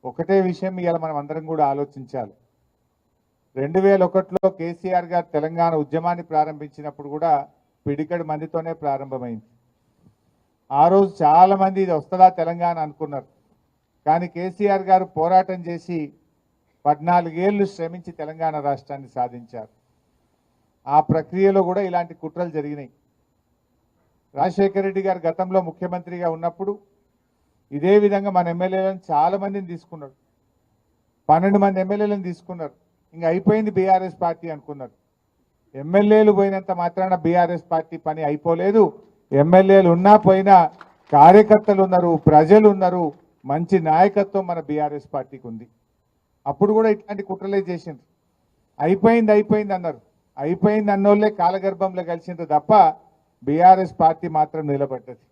ఒకటే విషయం ఇవాళ మనం అందరం కూడా ఆలోచించాలి. 2001లో కేసీఆర్ గారు తెలంగాణ ఉద్యమాన్ని ప్రారంభించినప్పుడు కూడా పిడికడి మందితోనే ప్రారంభమైంది. ఆ రోజు చాలా మంది ఇది వస్తుందా తెలంగాణ అనుకున్నారు. కానీ కేసీఆర్ గారు పోరాటం చేసి 14 ఏళ్ళు శ్రమించి తెలంగాణ రాష్ట్రాన్ని సాధించారు. ఆ ప్రక్రియలో కూడా ఇలాంటి కుట్రలు జరిగినాయి. రాజశేఖర రెడ్డి గారు గతంలో ముఖ్యమంత్రిగా ఉన్నప్పుడు ఇదే విధంగా మన ఎమ్మెల్యేలను చాలా మందిని తీసుకున్నారు. 12 మంది ఎమ్మెల్యేలను తీసుకున్నారు. ఇంకా అయిపోయింది బీఆర్ఎస్ పార్టీ అనుకున్నారు. ఎమ్మెల్యేలు పోయినంత మాత్రాన బీఆర్ఎస్ పార్టీ పని అయిపోలేదు. ఎమ్మెల్యేలు ఉన్నా పోయినా కార్యకర్తలు ఉన్నారు, ప్రజలు ఉన్నారు, మంచి నాయకత్వం మన బీఆర్ఎస్ పార్టీకి ఉంది. అప్పుడు కూడా ఇట్లాంటి కుట్రలే చేసిండ్రు. అయిపోయింది అన్నారు. అయిపోయింది అన్నోళ్ళే కాలగర్భంలో కలిసిండ్రు తప్ప బీఆర్ఎస్ పార్టీ మాత్రం నిలబడ్డది.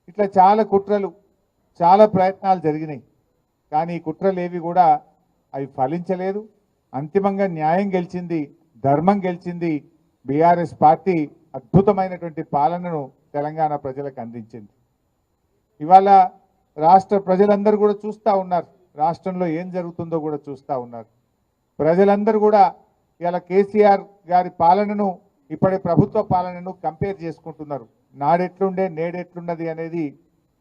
ఇట్లా చాలా కుట్రలు, చాలా ప్రయత్నాలు జరిగినాయి. కానీ ఈ కుట్రలు ఏవి కూడా అవి ఫలించలేదు. అంతిమంగా న్యాయం గెలిచింది, ధర్మం గెలిచింది. బీఆర్ఎస్ పార్టీ అద్భుతమైనటువంటి పాలనను తెలంగాణ ప్రజలకు అందించింది. ఇవాళ రాష్ట్ర ప్రజలందరూ కూడా చూస్తూ ఉన్నారు. రాష్ట్రంలో ఏం జరుగుతుందో కూడా చూస్తూ ఉన్నారు. ప్రజలందరూ కూడా ఇవాళ కేసీఆర్ గారి పాలనను ఇప్పటి ప్రభుత్వ పాలనను కంపేర్ చేసుకుంటున్నారు. నాడెట్లుండే నేడెట్లున్నది అనేది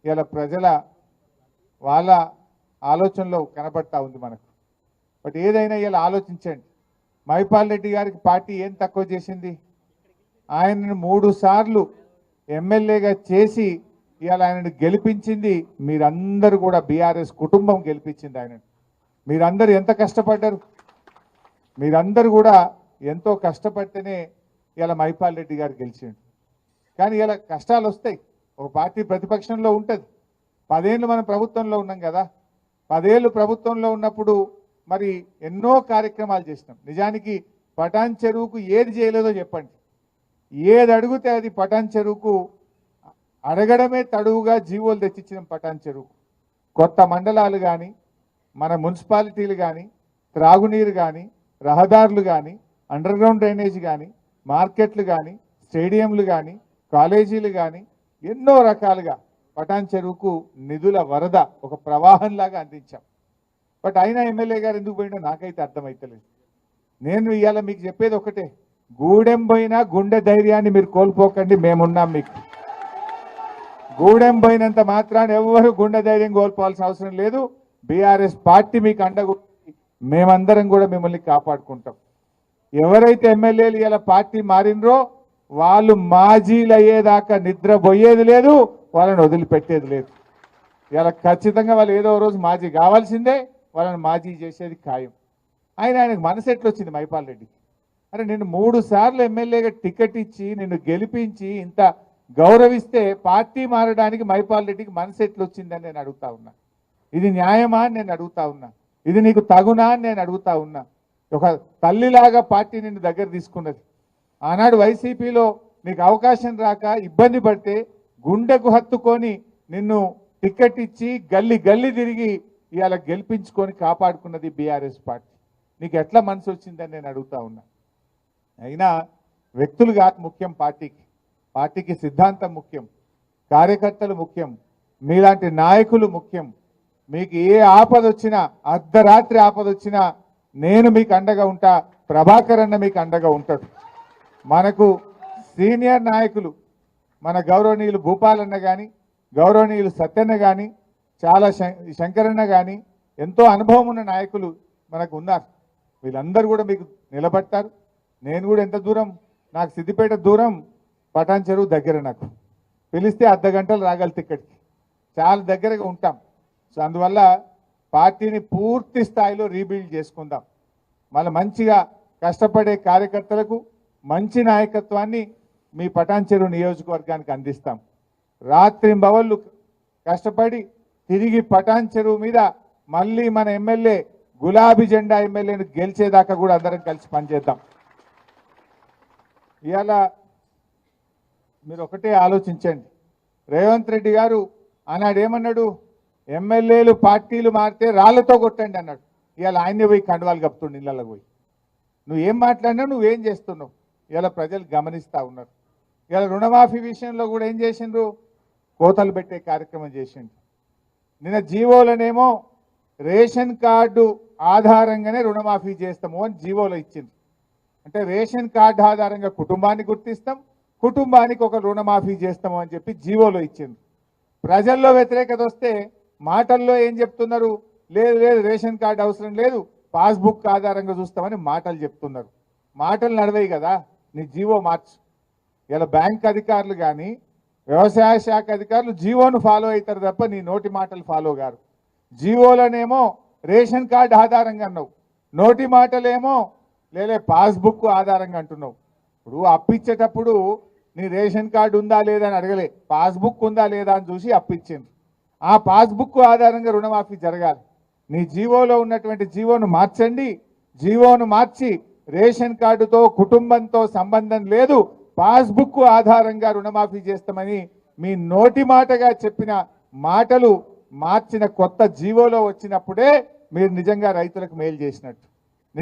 ఇవాళ ప్రజల వాళ్ళ ఆలోచనలో కనబడతా ఉంది మనకు. బట్ ఏదైనా ఇలా ఆలోచించండి. మైపాల్ రెడ్డి గారికి పార్టీ ఏం తక్కువ చేసింది? ఆయనను 3 సార్లు ఎమ్మెల్యేగా చేసి ఇవాళ ఆయనను గెలిపించింది మీరందరూ కూడా. బీఆర్ఎస్ కుటుంబం గెలిపించింది ఆయనను. మీరందరూ ఎంత కష్టపడ్డారు? మీరందరూ కూడా ఎంతో కష్టపడితేనే ఇలా మైపాల్ రెడ్డి గారు గెలిచిండు. కానీ ఇలా కష్టాలు వస్తాయి. ఒక పార్టీ ప్రతిపక్షంలో ఉంటుంది. 10 ఏళ్ళు మనం ప్రభుత్వంలో ఉన్నాం కదా. 10 ఏళ్ళు ప్రభుత్వంలో ఉన్నప్పుడు మరి ఎన్నో కార్యక్రమాలు చేసినాం. నిజానికి పటాన్ చెరువుకు ఏది చేయలేదో చెప్పండి. ఏది అడిగితే అది పటాన్ చెరువుకు అడగడమే తడువుగా జీవోలు తెచ్చిచ్చినాం. పటాన్ చెరువుకు కొత్త మండలాలు కానీ, మన మున్సిపాలిటీలు కానీ, త్రాగునీరు కానీ, రహదారులు కానీ, అండర్ గ్రౌండ్ డ్రైనేజ్ కానీ, మార్కెట్లు కానీ, స్టేడియంలు కానీ, కాలేజీలు కానీ ఎన్నో రకాలుగా పటాన్ చెరువుకు నిధుల వరద ఒక ప్రవాహంలాగా అందించాం. బట్ అయినా ఎమ్మెల్యే గారు ఎందుకు పోయిండో నాకైతే అర్థమైతలేదు. నేను ఇవాళ మీకు చెప్పేది ఒకటే, గూడెం పోయినా గుండె ధైర్యాన్ని మీరు కోల్పోకండి. మేమున్నాం మీకు. గూడెం పోయినంత మాత్రాన్ని ఎవరు గుండె ధైర్యం కోల్పోవాల్సిన అవసరం లేదు. బీఆర్ఎస్ పార్టీ మీకు అండగా మేమందరం కూడా మిమ్మల్ని కాపాడుకుంటాం. ఎవరైతే ఎమ్మెల్యేలు ఇలా పార్టీ మారినరో వాళ్ళు మాజీలు అయ్యేదాకా నిద్రపోయేది లేదు, వాళ్ళని వదిలిపెట్టేది లేదు. ఇలా ఖచ్చితంగా వాళ్ళు ఏదో రోజు మాజీ కావాల్సిందే, వాళ్ళని మాజీ చేసేది ఖాయం. ఆయనకు మనసు ఎట్లొచ్చింది మైపాల్ రెడ్డికి? అరే నిన్ను 3 సార్లు ఎమ్మెల్యేగా టికెట్ ఇచ్చి నిన్ను గెలిపించి ఇంత గౌరవిస్తే పార్టీ మారడానికి మైపాల్ రెడ్డికి మనసు ఎట్లొచ్చిందని నేను అడుగుతా ఉన్నా. ఇది న్యాయమా అని నేను అడుగుతా ఉన్నా. ఇది నీకు తగునా అని నేను అడుగుతా ఉన్నా. ఒక తల్లిలాగా పార్టీ నిన్ను దగ్గర తీసుకున్నది. ఆనాడు వైసీపీలో నీకు అవకాశం రాక ఇబ్బంది పడితే గుండెకు హత్తుకొని నిన్ను టికెట్ ఇచ్చి గల్లీ గల్లీ తిరిగి ఇవాళ గెలిపించుకొని కాపాడుకున్నది బీఆర్ఎస్ పార్టీ. నీకు ఎట్లా మనసు వచ్చిందని నేను అడుగుతా ఉన్నా. అయినా వ్యక్తులు కాదు ముఖ్యం పార్టీకి. పార్టీకి సిద్ధాంతం ముఖ్యం, కార్యకర్తలు ముఖ్యం, మీలాంటి నాయకులు ముఖ్యం. మీకు ఏ ఆపద వచ్చినా, అర్ధరాత్రి ఆపద వచ్చినా నేను మీకు అండగా ఉంటా. ప్రభాకర్ అన్న మీకు అండగా ఉంటాడు. మనకు సీనియర్ నాయకులు మన గౌరవనీయులు భూపాలన్న కానీ, గౌరవనీయులు సత్యన్న కానీ, చాలా శంకరన్న కానీ ఎంతో అనుభవం ఉన్న నాయకులు మనకు ఉన్నారు. వీళ్ళందరూ కూడా మీకు నిలబడతారు. నేను కూడా ఎంత దూరం, నాకు సిద్దిపేట దూరం, పటాన్ చెరువు దగ్గర. నాకు పిలిస్తే అర్ధ గంటలు రాగలితే ఇక్కడికి, చాలా దగ్గరగా ఉంటాం. సో అందువల్ల పార్టీని పూర్తి స్థాయిలో రీబిల్డ్ చేసుకుందాం. మళ్ళీ మంచిగా కష్టపడే కార్యకర్తలకు మంచి నాయకత్వాన్ని మీ పటాన్ చెరువు నియోజకవర్గానికి అందిస్తాం. రాత్రింబవళ్ళు కష్టపడి తిరిగి పటాన్ చెరువు మీద మళ్ళీ మన ఎమ్మెల్యే గులాబీ జెండా ఎమ్మెల్యేను గెలిచేదాకా కూడా అందరం కలిసి పనిచేద్దాం. ఇవాళ మీరు ఒకటే ఆలోచించండి. రేవంత్ రెడ్డి గారు ఆనాడు ఏమన్నాడు? ఎమ్మెల్యేలు పార్టీలు మారితే రాళ్లతో కొట్టండి అన్నాడు. ఇవాళ ఆయన్ని పోయి కండువాలు కప్పుతుండు ఇళ్ళకి పోయి. నువ్వేం మాట్లాడినా నువ్వేం చేస్తున్నావు ఇవాళ ప్రజలు గమనిస్తూ ఉన్నారు. ఇవాళ రుణమాఫీ విషయంలో కూడా ఏం చేసిండ్రు? కోతలు పెట్టే కార్యక్రమం చేసిండ్రు. నిన్న జీవోలనేమో రేషన్ కార్డు ఆధారంగానే రుణమాఫీ చేస్తాము అని జీవోలో ఇచ్చింది. అంటే రేషన్ కార్డు ఆధారంగా కుటుంబాన్ని గుర్తిస్తాం, కుటుంబానికి ఒక రుణమాఫీ చేస్తాము అని చెప్పి జీవోలో ఇచ్చింది. ప్రజల్లో వ్యతిరేకత వస్తే మాటల్లో ఏం చెప్తున్నారు? లేదు లేదు రేషన్ కార్డు అవసరం లేదు, పాస్బుక్ ఆధారంగా చూస్తామని మాటలు చెప్తున్నారు. మాటలు నడవయి కదా, నీ జీవో మార్చు. ఇలా బ్యాంక్ అధికారులు కానీ వ్యవసాయ శాఖ అధికారులు జీవోను ఫాలో అవుతారు తప్ప నీ నోటి మాటలు ఫాలో గారు. జీవోలనేమో రేషన్ కార్డు ఆధారంగా అన్నావు, నోటి మాటలేమో లేలే పాస్బుక్ ఆధారంగా అంటున్నావు. ఇప్పుడు అప్పిచ్చేటప్పుడు నీ రేషన్ కార్డు ఉందా లేదా అని అడగలే, పాస్బుక్ ఉందా లేదా అని చూసి అప్పిచ్చింది. ఆ పాస్బుక్ ఆధారంగా రుణమాఫీ జరగాలి. నీ జీవోలో ఉన్నటువంటి జీవోను మార్చండి. జీవోను మార్చి రేషన్ కార్డుతో కుటుంబంతో సంబంధం లేదు, పాస్బుక్ ఆధారంగా రుణమాఫీ చేస్తామని మీ నోటి మాటగా చెప్పిన మాటలు మార్చిన కొత్త జీవోలో వచ్చినప్పుడే మీరు నిజంగా రైతులకు మేలు చేసినట్టు.